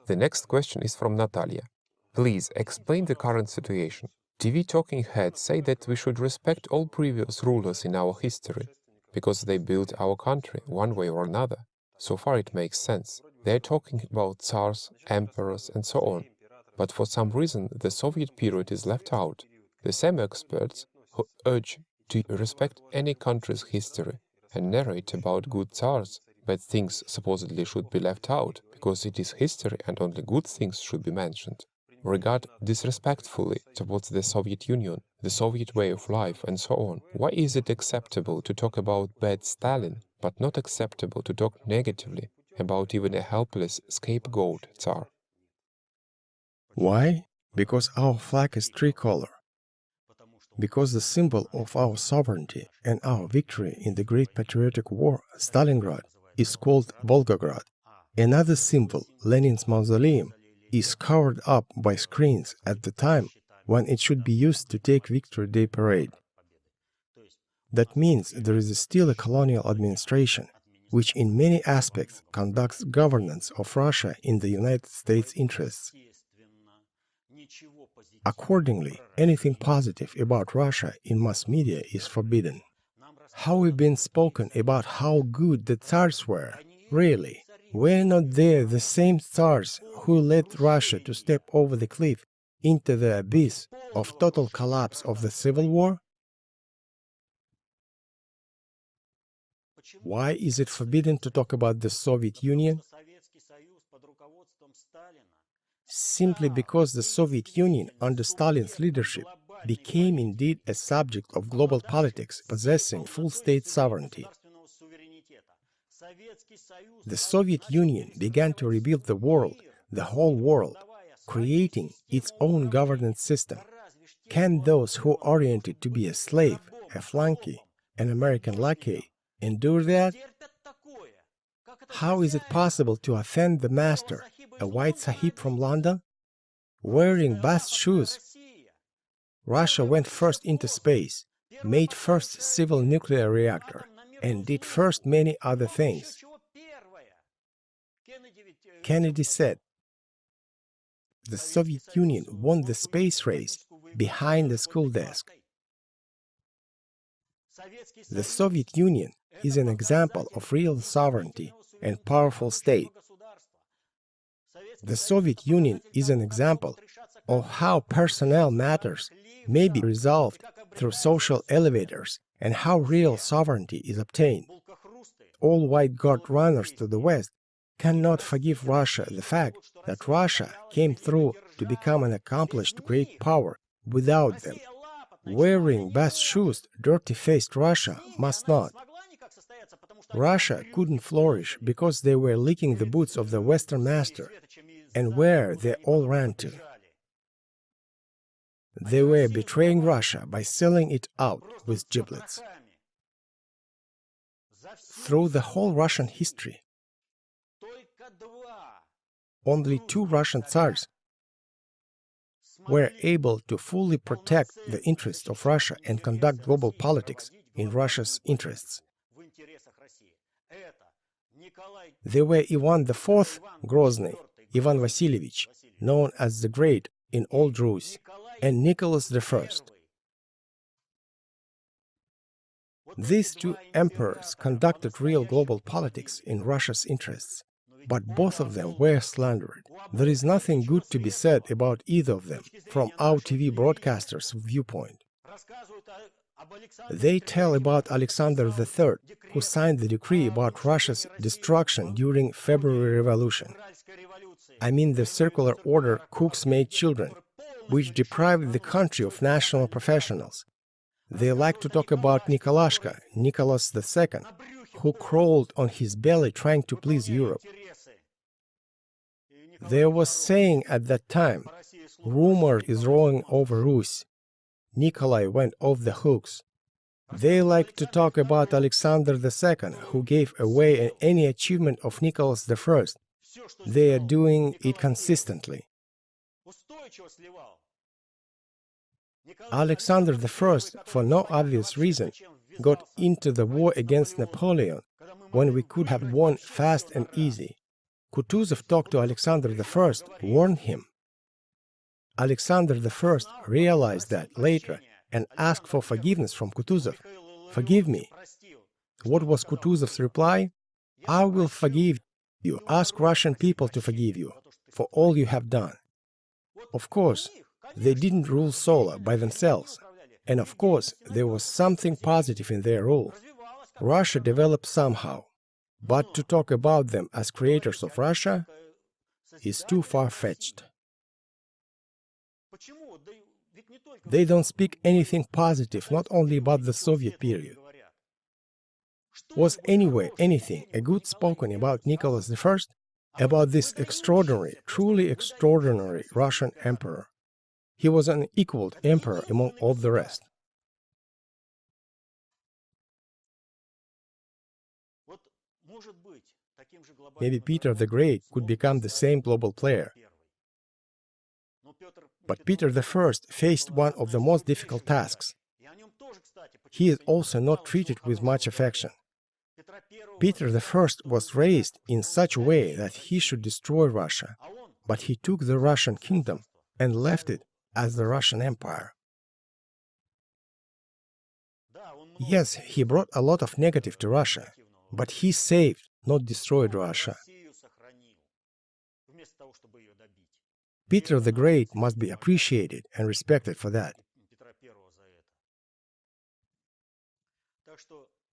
The next question is from Natalia. Please explain the current situation. TV talking heads say that we should respect all previous rulers in our history, because they built our country one way or another. So far it makes sense. They're talking about tsars, emperors and so on. But for some reason the Soviet period is left out. The same experts who urge to respect any country's history and narrate about good tsars, bad things supposedly should be left out, because it is history and only good things should be mentioned. Regard disrespectfully towards the Soviet Union, the Soviet way of life and so on. Why is it acceptable to talk about bad Stalin, but not acceptable to talk negatively about even a helpless scapegoat Tsar? Why? Because our flag is tricolor. Because the symbol of our sovereignty and our victory in the Great Patriotic War, Stalingrad, is called Volgograd. Another symbol, Lenin's mausoleum, is covered up by screens at the time when it should be used to take Victory Day parade. That means there is still a colonial administration, which in many aspects conducts governance of Russia in the United States' interests. Accordingly, anything positive about Russia in mass media is forbidden. How we've been spoken about how good the Tsars were, really? Were not they the same Tsars who led Russia to step over the cliff into the abyss of total collapse of the civil war? Why is it forbidden to talk about the Soviet Union? Simply because the Soviet Union under Stalin's leadership became indeed a subject of global politics possessing full state sovereignty. The Soviet Union began to rebuild the world, the whole world, creating its own governance system. Can those who are oriented to be a slave, a flunky, an American lackey, endure that? How is it possible to offend the master, a white sahib from London? Wearing bast shoes. Russia went first into space, made first civil nuclear reactor, and did first many other things. Kennedy said, the Soviet Union won the space race behind the school desk. The Soviet Union is an example of real sovereignty and powerful state. The Soviet Union is an example of how personnel matters may be resolved through social elevators and how real sovereignty is obtained. All white guard runners to the West cannot forgive Russia the fact that Russia came through to become an accomplished great power without them. Wearing bast shoes, dirty-faced Russia must not. Russia couldn't flourish because they were licking the boots of the Western master, and where they all ran to. They were betraying Russia by selling it out with giblets. Through the whole Russian history, only two Russian Tsars were able to fully protect the interests of Russia and conduct global politics in Russia's interests. They were Ivan IV Grozny, Ivan Vasilievich, known as the Great in Old Rus, and Nicholas I. These two emperors conducted real global politics in Russia's interests, but both of them were slandered. There is nothing good to be said about either of them from our TV broadcasters' viewpoint. They tell about Alexander III, who signed the decree about Russia's destruction during February Revolution. I mean the circular order Cooks Made Children, which deprived the country of national professionals. They like to talk about Nikolashka, Nicholas II, who crawled on his belly trying to please Europe. There was saying at that time, rumor is rolling over Rus. Nikolai went off the hooks. They like to talk about Alexander II, who gave away any achievement of Nicholas I. They are doing it consistently. Alexander I, for no obvious reason, got into the war against Napoleon when we could have won fast and easy. Kutuzov talked to Alexander I, warned him. Alexander I realized that later and asked for forgiveness from Kutuzov. "Forgive me." What was Kutuzov's reply? "I will forgive you. Ask Russian people to forgive you for all you have done." Of course, they didn't rule solo by themselves. And of course, there was something positive in their rule. Russia developed somehow. But to talk about them as creators of Russia is too far-fetched. They don't speak anything positive, not only about the Soviet period. Was anywhere anything a good spoken about Nicholas I, about this extraordinary, truly extraordinary Russian emperor? He was an equaled emperor among all the rest. Maybe Peter the Great could become the same global player. But Peter I faced one of the most difficult tasks. He is also not treated with much affection. Peter I was raised in such a way that he should destroy Russia, but he took the Russian kingdom and left it as the Russian Empire. Yes, he brought a lot of negative to Russia, but he saved, not destroyed Russia. Peter the Great must be appreciated and respected for that.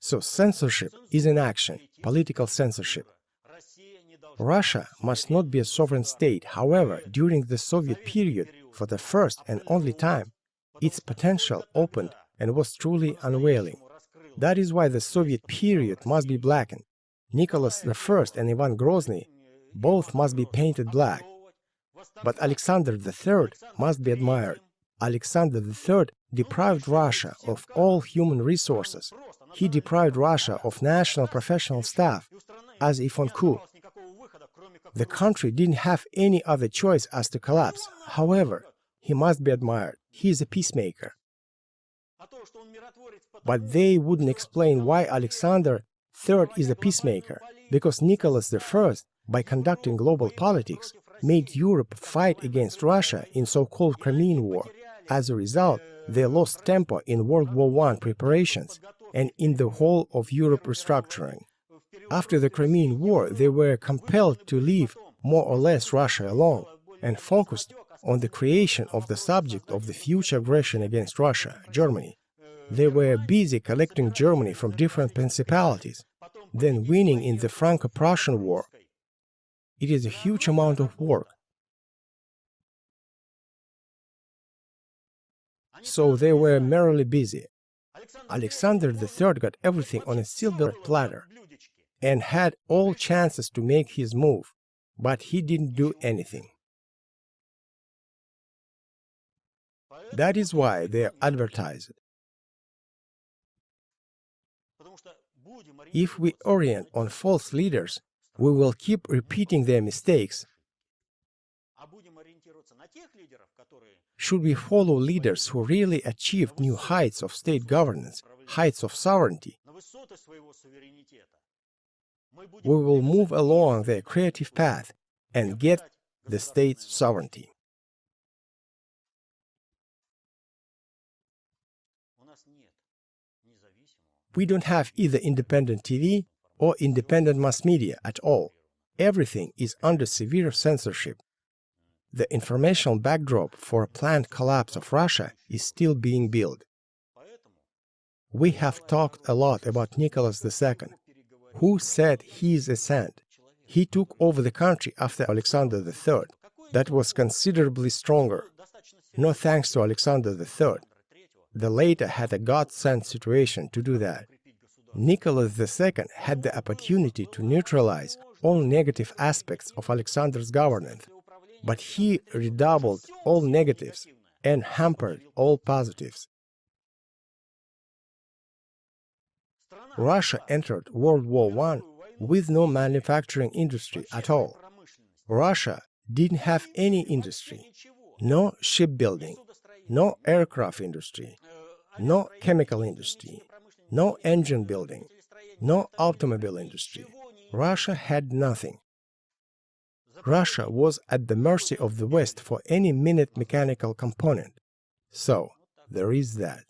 So censorship is in action, political censorship. Russia must not be a sovereign state. However, during the Soviet period, for the first and only time, its potential opened and was truly unveiling. That is why the Soviet period must be blackened. Nicholas I and Ivan Grozny both must be painted black. But Alexander III must be admired. Alexander III deprived Russia of all human resources. He deprived Russia of national professional staff, as if on coup. The country didn't have any other choice as to collapse. However, he must be admired. He is a peacemaker. But they wouldn't explain why Alexander III is a peacemaker, because Nicholas I, by conducting global politics, made Europe fight against Russia in so-called Crimean War. As a result, they lost tempo in World War I preparations and in the whole of Europe restructuring. After the Crimean War, they were compelled to leave more or less Russia alone and focused on the creation of the subject of the future aggression against Russia, Germany. They were busy collecting Germany from different principalities, then winning in the Franco-Prussian War. It is a huge amount of work. So they were merely busy. Alexander III got everything on a silver platter and had all chances to make his move, but he didn't do anything. That is why they are advertised. If we orient on false leaders, we will keep repeating their mistakes. Should we follow leaders who really achieved new heights of state governance, heights of sovereignty? We will move along their creative path and get the state's sovereignty. We don't have either independent TV or independent mass media at all. Everything is under severe censorship. The informational backdrop for a planned collapse of Russia is still being built. We have talked a lot about Nicholas II, who said he is a saint. He took over the country after Alexander III. That was considerably stronger. No thanks to Alexander III. The latter had a God-sent situation to do that. Nicholas II had the opportunity to neutralize all negative aspects of Alexander's governance, but he redoubled all negatives and hampered all positives. Russia entered World War I with no manufacturing industry at all. Russia didn't have any industry, no shipbuilding, no aircraft industry, no chemical industry, no engine building, no automobile industry. Russia had nothing. Russia was at the mercy of the West for any minute mechanical component. So, there is that.